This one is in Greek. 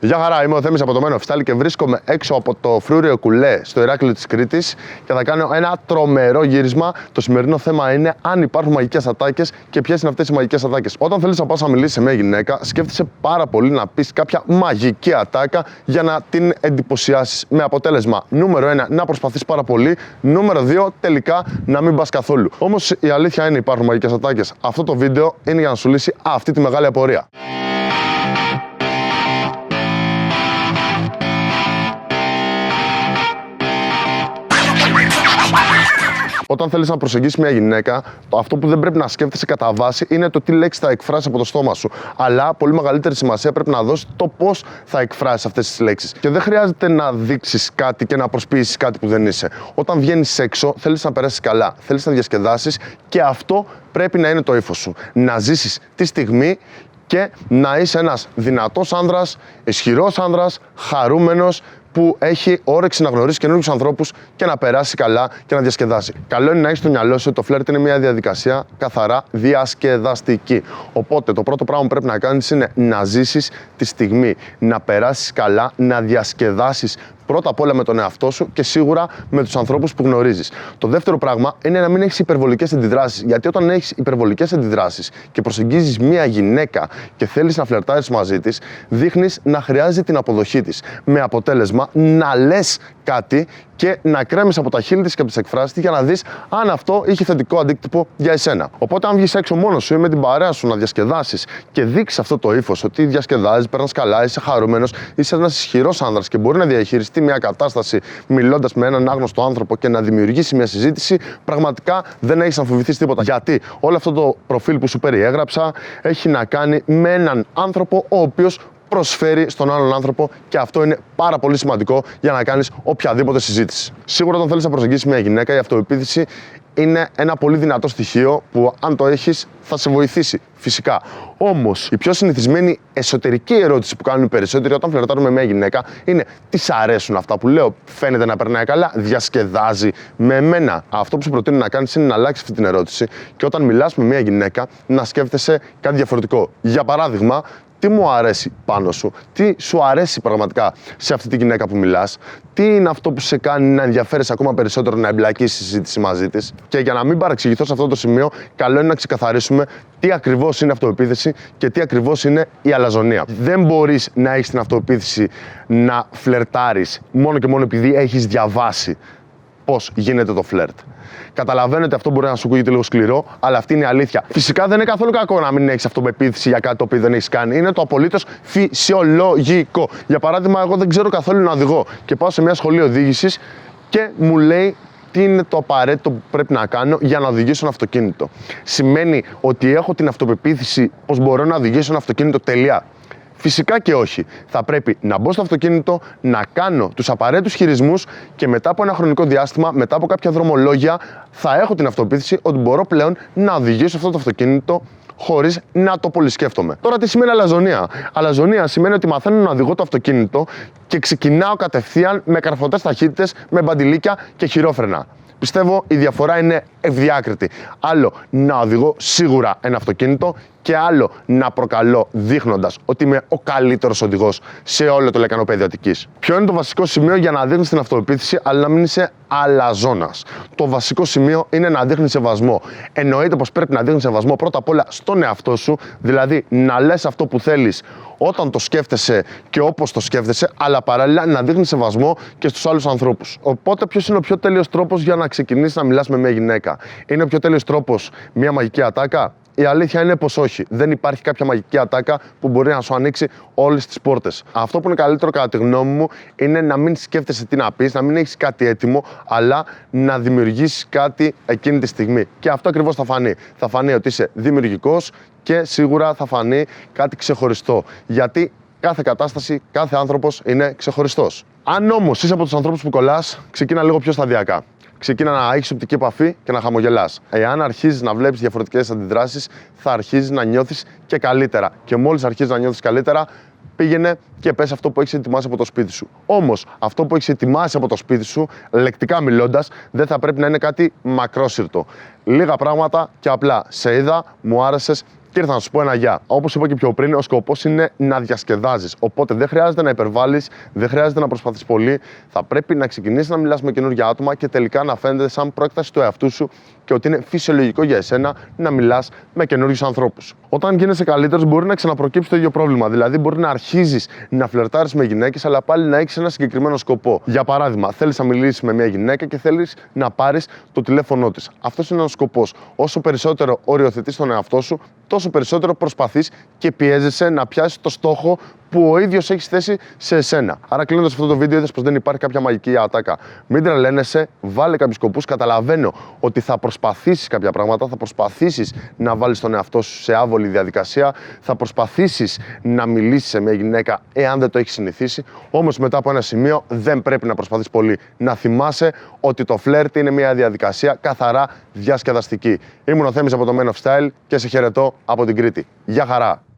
Γεια χαρά, είμαι ο Θέμης από το Men of Style και βρίσκομαι έξω από το φρούριο Κουλέ στο Ηράκλειο της Κρήτης και θα κάνω ένα τρομερό γύρισμα. Το σημερινό θέμα είναι αν υπάρχουν μαγικές ατάκες και ποιες είναι αυτές οι μαγικές ατάκες. Όταν θέλεις να πας να μιλήσεις σε μια γυναίκα, σκέφτεσαι πάρα πολύ να πεις κάποια μαγική ατάκα για να την εντυπωσιάσεις. Με αποτέλεσμα, νούμερο 1, να προσπαθείς πάρα πολύ. Νούμερο 2, τελικά να μην πας καθόλου. Όμως η αλήθεια είναι υπάρχουν μαγικές ατάκες. Αυτό το βίντεο είναι για να σου λύσει αυτή τη μεγάλη απορία. Όταν θέλεις να προσεγγίσεις μια γυναίκα, αυτό που δεν πρέπει να σκέφτεσαι κατά βάση είναι το τι λέξεις θα εκφράσεις από το στόμα σου. Αλλά πολύ μεγαλύτερη σημασία πρέπει να δώσεις το πώς θα εκφράσεις αυτές τις λέξεις. Και δεν χρειάζεται να δείξεις κάτι και να προσποιήσεις κάτι που δεν είσαι. Όταν βγαίνεις έξω, θέλεις να περάσεις καλά, θέλεις να διασκεδάσεις και αυτό πρέπει να είναι το ύφος σου. Να ζήσεις τη στιγμή και να είσαι ένας δυνατός άνδρας, ισχυρός άνδρας, χαρούμενος, που έχει όρεξη να γνωρίσει καινούριους ανθρώπους και να περάσει καλά και να διασκεδάσει. Καλό είναι να έχεις στο μυαλό σου ότι το φλερτ είναι μια διαδικασία καθαρά διασκεδαστική. Οπότε το πρώτο πράγμα που πρέπει να κάνεις είναι να ζήσεις τη στιγμή, να περάσεις καλά, να διασκεδάσεις πρώτα απ' όλα με τον εαυτό σου και σίγουρα με τους ανθρώπους που γνωρίζεις. Το δεύτερο πράγμα είναι να μην έχεις υπερβολικές αντιδράσεις. Γιατί όταν έχεις υπερβολικές αντιδράσεις και προσεγγίζεις μία γυναίκα και θέλεις να φλερτάρεις μαζί της, δείχνεις να χρειάζεται την αποδοχή της. Με αποτέλεσμα να λες κάτι και να κρέμεις από τα χείλη της και από τις εκφράσεις της για να δεις αν αυτό είχε θετικό αντίκτυπο για εσένα. Οπότε, αν βγεις έξω μόνος σου ή με την παρέα σου να διασκεδάσεις και δείξεις αυτό το ύφος, ότι διασκεδάζεις, περνάς καλά, είσαι χαρούμενος, είσαι ένας ισχυρός άνδρας και μπορεί να διαχειριστεί μια κατάσταση μιλώντας με έναν άγνωστο άνθρωπο και να δημιουργήσει μια συζήτηση, πραγματικά δεν έχεις να φοβηθείς τίποτα. Γιατί όλο αυτό το προφίλ που σου περιέγραψα έχει να κάνει με έναν άνθρωπο ο οποίος προσφέρει στον άλλον άνθρωπο και αυτό είναι πάρα πολύ σημαντικό για να κάνεις οποιαδήποτε συζήτηση. Σίγουρα, όταν θέλεις να προσεγγίσεις μια γυναίκα, η αυτοεπίθεση είναι ένα πολύ δυνατό στοιχείο που, αν το έχεις, θα σε βοηθήσει φυσικά. Όμως, η πιο συνηθισμένη εσωτερική ερώτηση που κάνουν οι περισσότεροι όταν φλερτάρουν με μια γυναίκα είναι: τι σ' αρέσουν αυτά που λέω, φαίνεται να περνάει καλά, διασκεδάζει με εμένα. Αυτό που σου προτείνω να κάνεις είναι να αλλάξεις αυτή την ερώτηση και όταν μιλάς με μια γυναίκα να σκέφτεσαι κάτι διαφορετικό. Για παράδειγμα, τι μου αρέσει πάνω σου, τι σου αρέσει πραγματικά σε αυτή τη γυναίκα που μιλάς, τι είναι αυτό που σε κάνει να ενδιαφέρεσαι ακόμα περισσότερο να εμπλακείς στη συζήτηση μαζί της. Και για να μην παρεξηγηθώ σε αυτό το σημείο, καλό είναι να ξεκαθαρίσουμε τι ακριβώς είναι αυτοεπίθεση και τι ακριβώς είναι η αλαζονία. Δεν μπορείς να έχεις την αυτοεπίθεση να φλερτάρεις μόνο και μόνο επειδή έχεις διαβάσει πώς γίνεται το φλερτ. Καταλαβαίνω ότι αυτό μπορεί να σου ακούγεται λίγο σκληρό, αλλά αυτή είναι η αλήθεια. Φυσικά δεν είναι καθόλου κακό να μην έχεις αυτοπεποίθηση για κάτι το οποίο δεν έχεις κάνει. Είναι το απολύτως φυσιολογικό. Για παράδειγμα, εγώ δεν ξέρω καθόλου να οδηγώ και πάω σε μια σχολή οδήγησης και μου λέει τι είναι το απαραίτητο που πρέπει να κάνω για να οδηγήσω ένα αυτοκίνητο. Σημαίνει ότι έχω την αυτοπεποίθηση πως μπορώ να οδηγήσω ένα αυτοκίνητο, τελεία? Φυσικά και όχι. Θα πρέπει να μπω στο αυτοκίνητο, να κάνω τους απαραίτητους χειρισμούς και μετά από ένα χρονικό διάστημα, μετά από κάποια δρομολόγια, θα έχω την αυτοπεποίθηση ότι μπορώ πλέον να οδηγήσω αυτό το αυτοκίνητο χωρίς να το πολυσκέφτομαι. Τώρα, τι σημαίνει αλαζονία? Αλαζονία σημαίνει ότι μαθαίνω να οδηγώ το αυτοκίνητο και ξεκινάω κατευθείαν με καρφωτές ταχύτητες, με μπαντιλίκια και χειρόφρενα. Πιστεύω η διαφορά είναι ευδιάκριτη. Άλλο να οδηγώ σίγουρα ένα αυτοκίνητο και άλλο να προκαλώ δείχνοντας ότι είμαι ο καλύτερος οδηγός σε όλο το λεκανοπέδιο Αττικής. Ποιο είναι το βασικό σημείο για να δείχνεις την αυτοεπίθεση, αλλά να μην είσαι αλαζόνας? Το βασικό σημείο είναι να δείχνεις σεβασμό. Εννοείται πως πρέπει να δείχνεις σεβασμό πρώτα απ' όλα στον εαυτό σου, δηλαδή να λες αυτό που θέλεις όταν το σκέφτεσαι και όπως το σκέφτεσαι, αλλά παράλληλα να δείχνεις σεβασμό και στους άλλους ανθρώπους. Οπότε, ποιος είναι ο πιο τέλειος τρόπος για να ξεκινήσεις να μιλάς με μια γυναίκα? Είναι ο πιο τέλειος τρόπος μια μαγική ατάκα? Η αλήθεια είναι πως όχι. Δεν υπάρχει κάποια μαγική ατάκα που μπορεί να σου ανοίξει όλες τις πόρτες. Αυτό που είναι καλύτερο, κατά τη γνώμη μου, είναι να μην σκέφτεσαι τι να πεις, να μην έχεις κάτι έτοιμο, αλλά να δημιουργήσεις κάτι εκείνη τη στιγμή. Και αυτό ακριβώς θα φανεί. Θα φανεί ότι είσαι δημιουργικός και σίγουρα θα φανεί κάτι ξεχωριστό. Γιατί κάθε κατάσταση, κάθε άνθρωπος είναι ξεχωριστός. Αν όμως είσαι από τους ανθρώπους που κολλάς, ξεκίνα λίγο πιο σταδιακά. Ξεκίνα να έχεις οπτική επαφή και να χαμογελάς. Εάν αρχίζεις να βλέπεις διαφορετικές αντιδράσεις, θα αρχίζεις να νιώθεις και καλύτερα. Και μόλις αρχίζεις να νιώθεις καλύτερα, πήγαινε και πες αυτό που έχεις ετοιμάσει από το σπίτι σου. Όμως, αυτό που έχεις ετοιμάσει από το σπίτι σου, λεκτικά μιλώντας, δεν θα πρέπει να είναι κάτι μακρόσυρτο. Λίγα πράγματα και απλά. Σε είδα, μου άρεσες Και ήρθα να σου πω ένα γεια. Όπως είπα και πιο πριν, ο σκοπός είναι να διασκεδάζεις. Οπότε δεν χρειάζεται να υπερβάλλεις, δεν χρειάζεται να προσπαθείς πολύ. Θα πρέπει να ξεκινήσεις να μιλάς με καινούργια άτομα και τελικά να φαίνεται σαν πρόκταση του εαυτού σου και ότι είναι φυσιολογικό για εσένα να μιλάς με καινούριους ανθρώπους. Όταν γίνεσαι καλύτερος, μπορεί να ξαναπροκύψει το ίδιο πρόβλημα. Δηλαδή, μπορεί να αρχίζεις να φλερτάρεις με γυναίκες, αλλά πάλι να έχεις ένα συγκεκριμένο σκοπό. Για παράδειγμα, θέλεις να μιλήσεις με μια γυναίκα και θέλεις να πάρεις το τηλέφωνό της. Αυτός είναι ο σκοπός. Όσο περισσότερο οριοθετείς τον εαυτό σου, τόσο περισσότερο προσπαθείς και πιέζεσαι να πιάσεις το στόχο που ο ίδιος έχεις θέσει σε εσένα. Άρα, κλείνοντας αυτό το βίντεο, είδες πως δεν υπάρχει κάποια μαγική ατάκα. Μην τρελαίνεσαι, βάλε κάποιους σκοπούς. Καταλαβαίνω ότι θα προσπαθήσεις κάποια πράγματα, θα προσπαθήσεις να βάλεις τον εαυτό σου σε άβολη διαδικασία, θα προσπαθήσεις να μιλήσεις σε μια γυναίκα εάν δεν το έχεις συνηθίσει. Όμως, μετά από ένα σημείο, δεν πρέπει να προσπαθείς πολύ. Να θυμάσαι ότι το φλερτ είναι μια διαδικασία καθαρά διασκεδαστική. Ήμουν ο Θέμης από το Men of Style και σε χαιρετώ από την Κρήτη. Γεια χαρά!